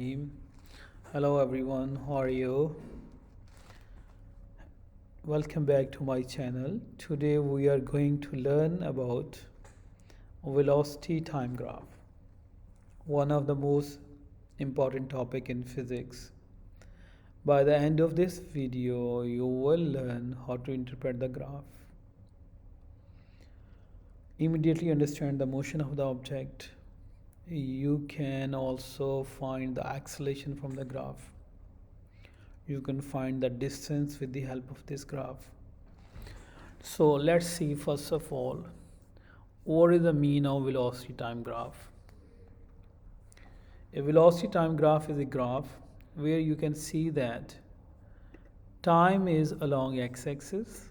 Team. Hello everyone, how are you? Welcome back to my channel. Today we are going to learn about velocity time graph, one of the most important topic in physics. By the end of this video, you will learn how to interpret the graph, immediately understand the motion of the object. You can also find the acceleration from the graph. You can find the distance with the help of this graph. So let's see first of all, what is the mean of velocity time graph? A velocity time graph is a graph where you can see that time is along x-axis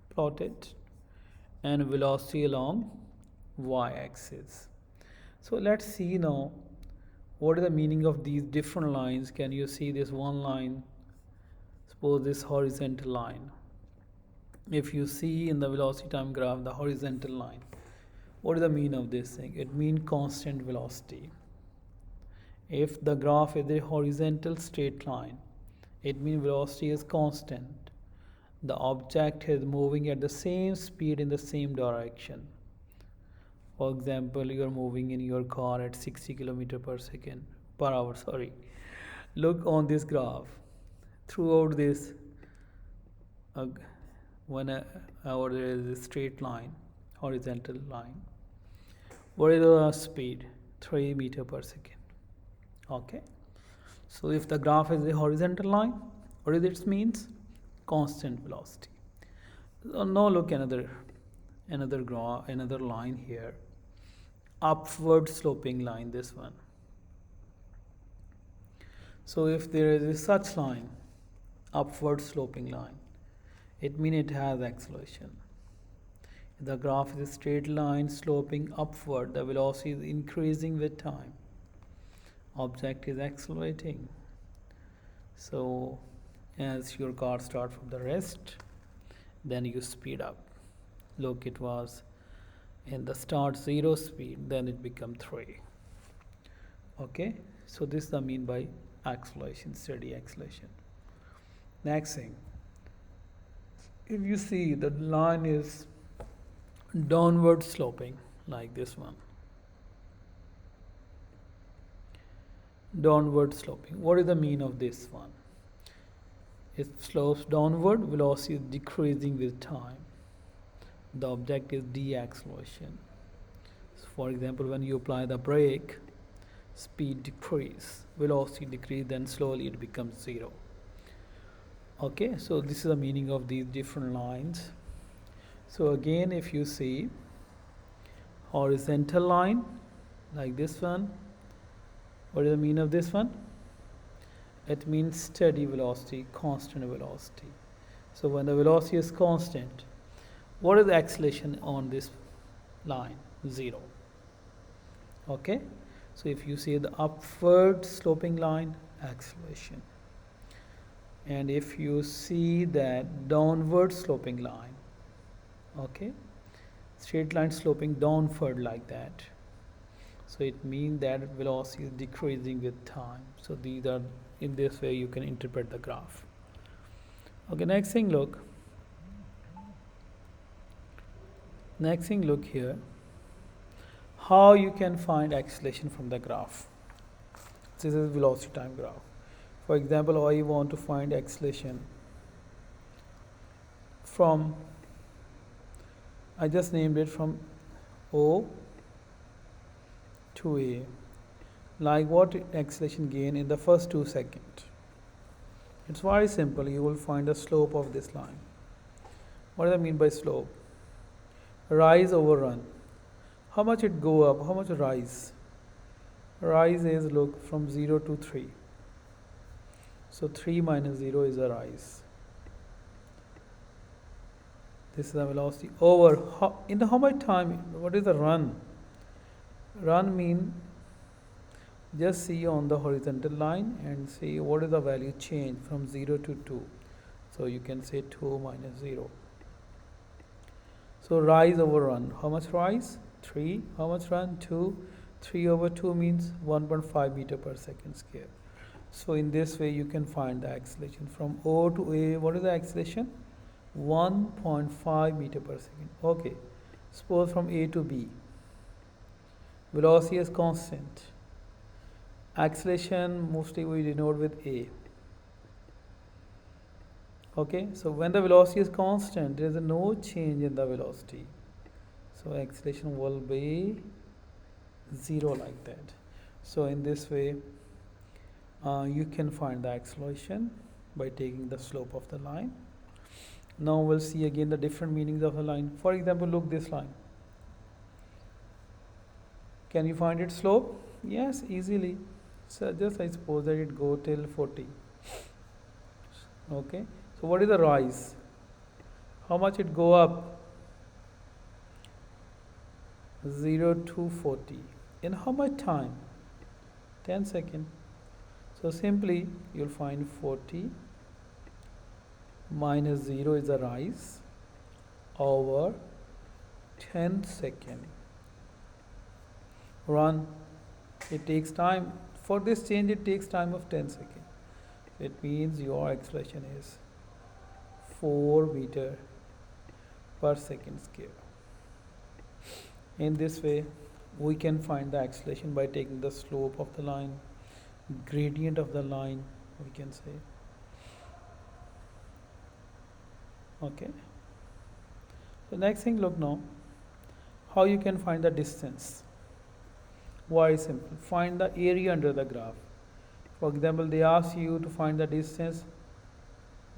plotted and velocity along y-axis. So let's see now what is the meaning of these different lines. Can you see this one line? Suppose this horizontal line. If you see in the velocity time graph the horizontal line, what is the mean of this thing? It means constant velocity. If the graph is a horizontal straight line, it means velocity is constant. The object is moving at the same speed in the same direction. For example, you are moving in your car at 60 km per hour. Look on this graph. Throughout this, whenever there is a straight line, horizontal line, what is the speed? 3 meter per second. Okay, so if the graph is a horizontal line, what does it means? Constant velocity. So now look another line here, upward sloping line, this one. So if there is a such line, upward sloping line, it means it has acceleration. If the graph is a straight line sloping upward, the velocity is increasing with time. Object is accelerating. So as your car starts from the rest, then you speed up. Look, it was in the start 0 speed, then it become 3. Okay, so this is the mean by acceleration, steady acceleration. Next thing, if you see the line is downward sloping like this one, downward sloping, what is the mean of this one? It slopes downward, velocity is decreasing with time. The object is deceleration. So for example, when you apply the brake, speed decrease, velocity decrease, then slowly it becomes 0. Okay, so this is the meaning of these different lines. So again, if you see horizontal line like this one, what is the meaning of this one? It means steady velocity, constant velocity. So when the velocity is constant, what is the acceleration on this line? 0. Okay, so if you see the upward sloping line, acceleration. And if you see that downward sloping line, okay, straight line sloping downward like that, so it means that velocity is decreasing with time. So these are, in this way you can interpret the graph. Okay, next thing look here, how you can find acceleration from the graph. This is velocity time graph. For example, I want to find acceleration from, I just named it from O to A. Like what acceleration gain in the first 2 seconds? It's very simple. You will find the slope of this line. What do I mean by slope? Rise over run. How much it go up? How much rise? Rise is, look, from 0 to 3. So 3 minus 0 is a rise. This is the velocity over in the how much time? What is the run? Run mean, just see on the horizontal line and see what is the value change from 0 to 2. So you can say 2 minus 0. So rise over run. How much rise? 3. How much run? 2. 3 over 2 means 1.5 meter per second square. So in this way you can find the acceleration from O to A. What is the acceleration? 1.5 meter per second. Okay, suppose from A to B, velocity is constant. Acceleration mostly we denote with A. Okay, so when the velocity is constant, there is no change in the velocity. So acceleration will be 0 like that. So in this way, you can find the acceleration by taking the slope of the line. Now we'll see again the different meanings of a line. For example, look this line. Can you find its slope? Yes, easily. So just I suppose that it go till 40. Okay. So what is the rise? How much it go up? 0 to 40. In how much time? 10 seconds. So simply you'll find 40 minus 0 is the rise over 10 seconds. Run. It takes time. For this change it takes time of 10 seconds. It means your acceleration is 4 meter per second square. In this way we can find the acceleration by taking the slope of the line, gradient of the line, we can say. Okay. So next thing, look now how you can find the distance. Very simple. Find the area under the graph. For example, they ask you to find the distance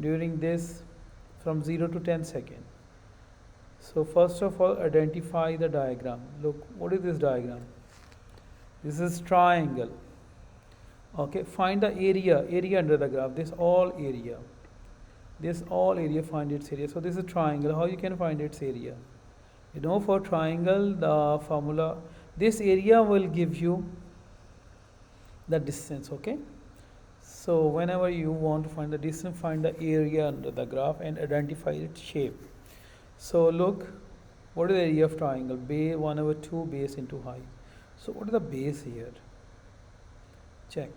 during this from 0 to 10 seconds. So first of all, identify the diagram. Look, what is this diagram? This is triangle. Okay, find the area under the graph. This all area. Find its area. So this is triangle. How you can find its area? You know, for triangle, the formula, this area will give you the distance. Okay. So whenever you want to find the distance, find the area under the graph and identify its shape. So look, what is the area of triangle? Base 1 over 2 base into height. So what is the base here? Check.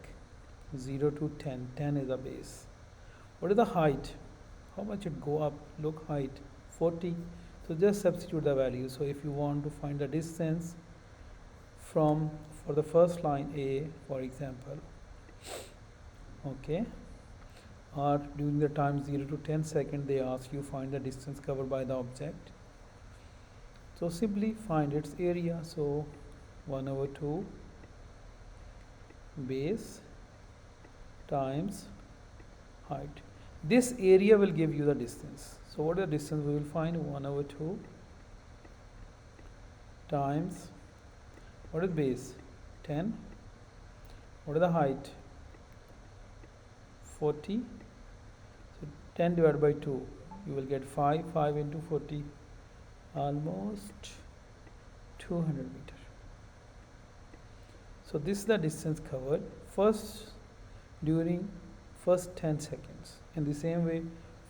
0 to 10. 10 is the base. What is the height? How much it go up? Look, height 40. So just substitute the value. So if you want to find the distance for the first line A, for example, okay, or during the time 0 to 10 seconds, they ask you find the distance covered by the object. So simply find its area. So 1 over 2 base times height. This area will give you the distance. So what is the distance we will find? 1 over 2 times, what is base? 10. What is the height? 40. So 10 divided by 2, you will get 5. 5 into 40, almost 200 meters. So this is the distance covered during first 10 seconds. In the same way,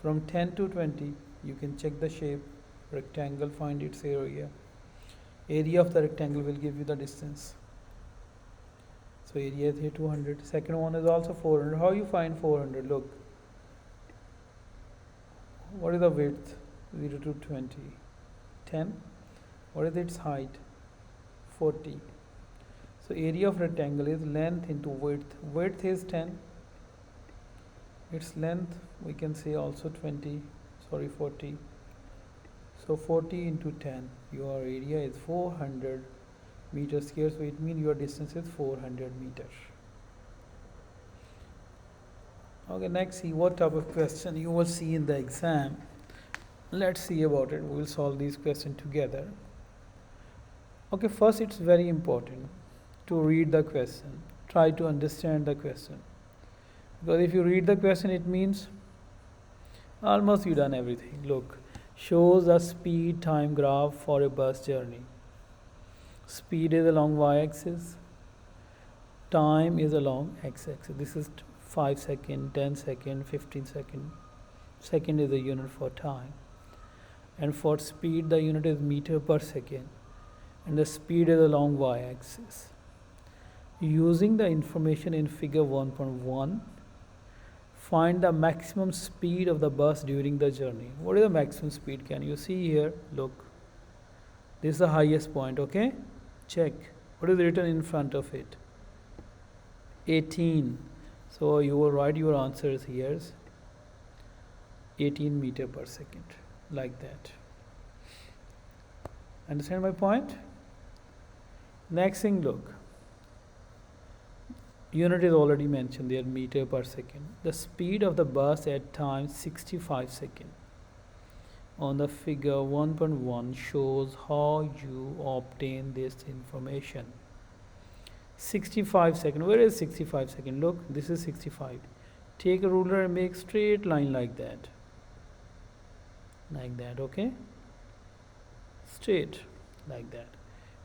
from 10 to 20, you can check the shape, rectangle, find its area. Area of the rectangle will give you the distance. So area is here 200. Second one is also 400. How you find 400? Look. What is the width? 0 to 20. 10. What is its height? 40. So area of rectangle is length into width. Width is 10. Its length we can say also 40. So 40 into 10. Your area is 400 meters square. So it means your distance is 400 meters. Okay, next see what type of question you will see in the exam. Let's see about it. We will solve these questions together. Okay, first it's very important to read the question. Try to understand the question. Because if you read the question, it means almost you done everything. Look, shows a speed time graph for a bus journey. Speed is along y-axis. Time is along x-axis. This is 5 seconds, 10 seconds, 15 seconds. Second is the unit for time. And for speed, the unit is meter per second. And the speed is along y-axis. Using the information in figure 1.1, find the maximum speed of the bus during the journey. What is the maximum speed? Can you see here? Look, this is the highest point. Okay, check what is written in front of it. 18. So you will write your answers here. 18 meter per second, like that. Understand my point? Next thing, look, unit is already mentioned there, meter per second. The speed of the bus at time 65 seconds on the figure 1.1 shows how you obtain this information. 65 seconds. Where is 65 seconds? Look, this is 65. Take a ruler and make straight line like that. Like that, okay? Straight, like that.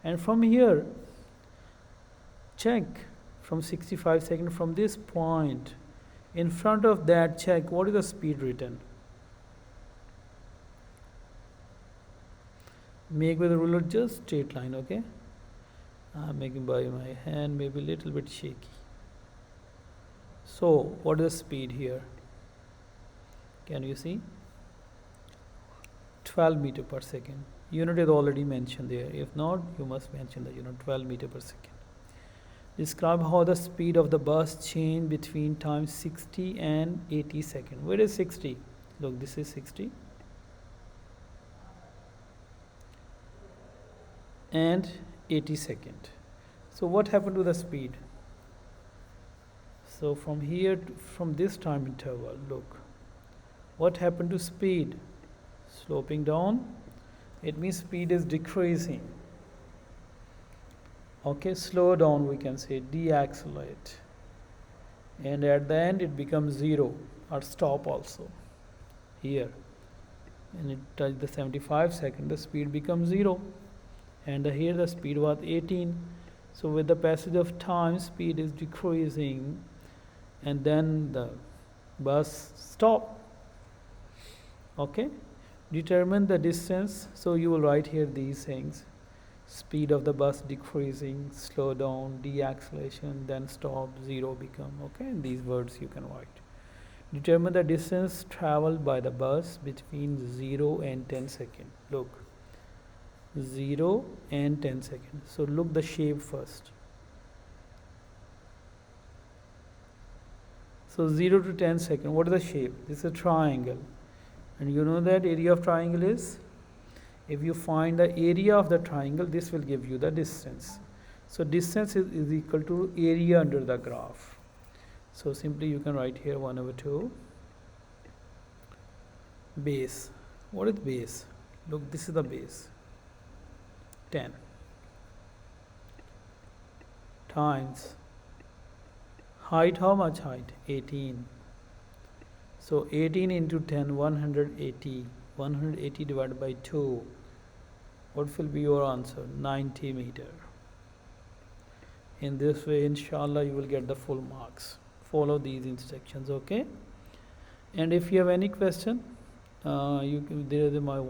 And from here, check from 65 seconds from this point. In front of that, check what is the speed written. Make with the ruler just straight line, okay? I'm making by my hand, maybe a little bit shaky. So, what is the speed here? Can you see? 12 meter per second. Unit is already mentioned there. If not, you must mention the unit 12 meter per second. Describe how the speed of the bus changed between time 60 and 80 seconds. Where is 60? Look, this is 60. And 80 seconds. So what happened to the speed? So from here to, from this time interval, look, what happened to speed? Sloping down. It means speed is decreasing. Okay, slow down, we can say deaccelerate, and at the end it becomes 0 or stop also here, and it touched the 75 seconds, the speed becomes 0, and here the speed was 18. So with the passage of time, speed is decreasing, and then the bus stop. Okay, determine the distance. So you will write here these things: speed of the bus decreasing, slow down, deacceleration, then stop, 0 become. Okay, and these words you can write. Determine the distance traveled by the bus between 0 and 10 seconds. Look, 0 and 10 seconds. So look the shape first. So 0 to 10 seconds. What is the shape? This is a triangle, and you know that area of triangle is, if you find the area of the triangle, this will give you the distance. So distance is equal to area under the graph. So simply you can write here 1/2 base. What is base? Look, this is the base, 10 times height. How much height? 18. So 18 into 10, 180. 180 divided by 2. What will be your answer? 90 meter. In this way, inshallah, you will get the full marks. Follow these instructions, okay? And if you have any question, my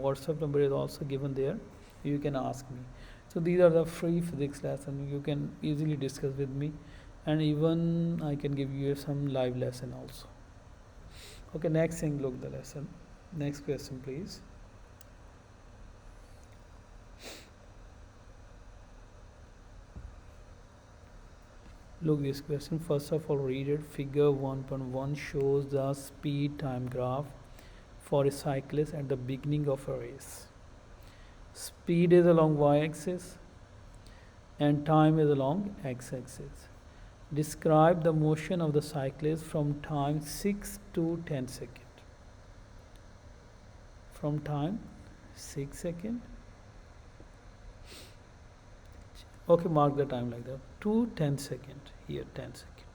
WhatsApp number is also given there. You can ask me. So these are the free physics lessons. You can easily discuss with me, and even I can give you some live lesson also. Okay, next thing, look the lesson. Next question, please. Look this question. First of all, read it. Figure 1.1 shows the speed time graph for a cyclist at the beginning of a race. Speed is along y-axis and time is along x-axis. Describe the motion of the cyclist from time 6 to 10 seconds. From time 6 seconds. Okay, mark the time like that. To 10 seconds. Here 10 seconds.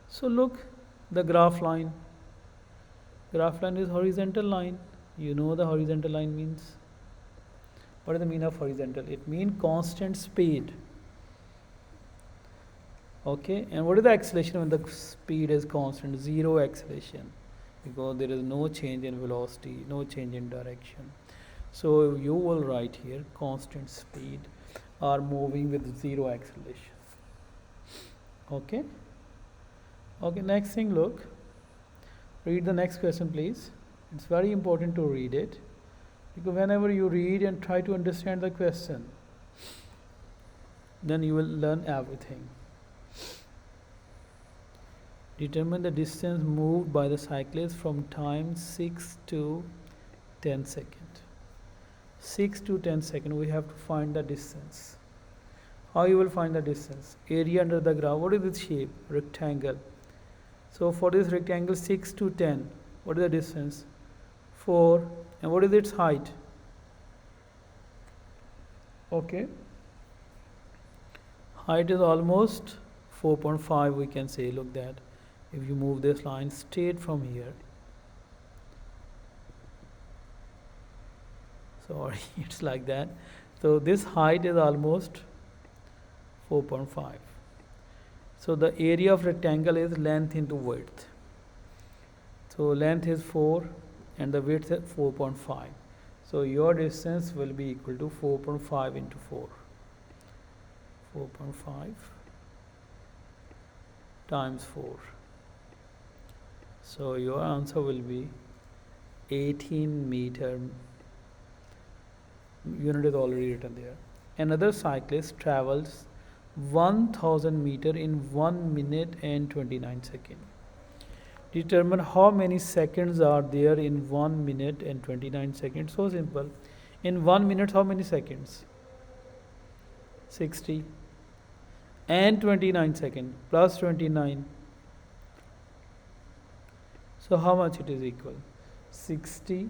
So look, the graph line. Graph line is horizontal line. You know the horizontal line means. What is the meaning of horizontal? It means constant speed. Okay, and what is the acceleration when the speed is constant? 0 acceleration, because there is no change in velocity, no change in direction. So you will write here constant speed or moving with 0 acceleration. Okay. Okay, next thing, look. Read the next question, please. It's very important to read it, because whenever you read and try to understand the question, then you will learn everything. Determine the distance moved by the cyclist from time 6 to 10 seconds. 6 to 10 seconds, we have to find the distance. How you will find the distance? Area under the graph. What is its shape? Rectangle. So for this rectangle 6 to 10, what is the distance? 4. And what is its height? Okay. Height is almost 4.5, we can say. Look that. If you move this line straight from here. Sorry, it's like that. So this height is almost 4.5. So the area of rectangle is length into width. So length is 4 and the width is 4.5. So your distance will be equal to 4.5 into 4. 4.5 times 4. So your answer will be 18 meter. Unit is already written there. Another cyclist travels 1000 meter in 1 minute and 29 seconds. Determine how many seconds are there in 1 minute and 29 seconds. So simple. In 1 minute, how many seconds? 60. And 29 seconds plus 29. So how much it is equal? 60,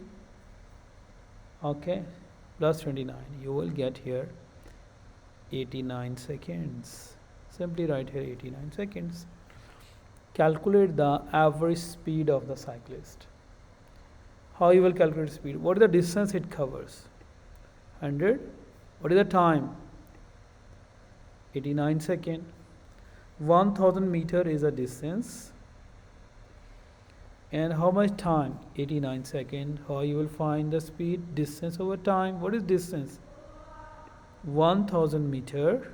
okay, plus 29. You will get here 89 seconds. Simply write here 89 seconds. Calculate the average speed of the cyclist. How you will calculate speed? What is the distance it covers? 100. What is the time? 89 seconds. 1000 meter is a distance. And how much time? 89 seconds. How you will find the speed? Distance over time. What is distance? 1000 meter.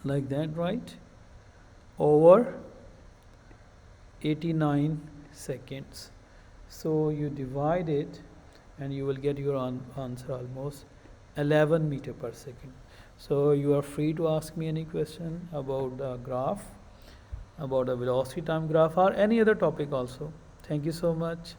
Like that, right? Over 89 seconds. So you divide it and you will get your answer almost 11 meter per second. So you are free to ask me any question about the graph, about the velocity time graph, or any other topic also. Thank you so much.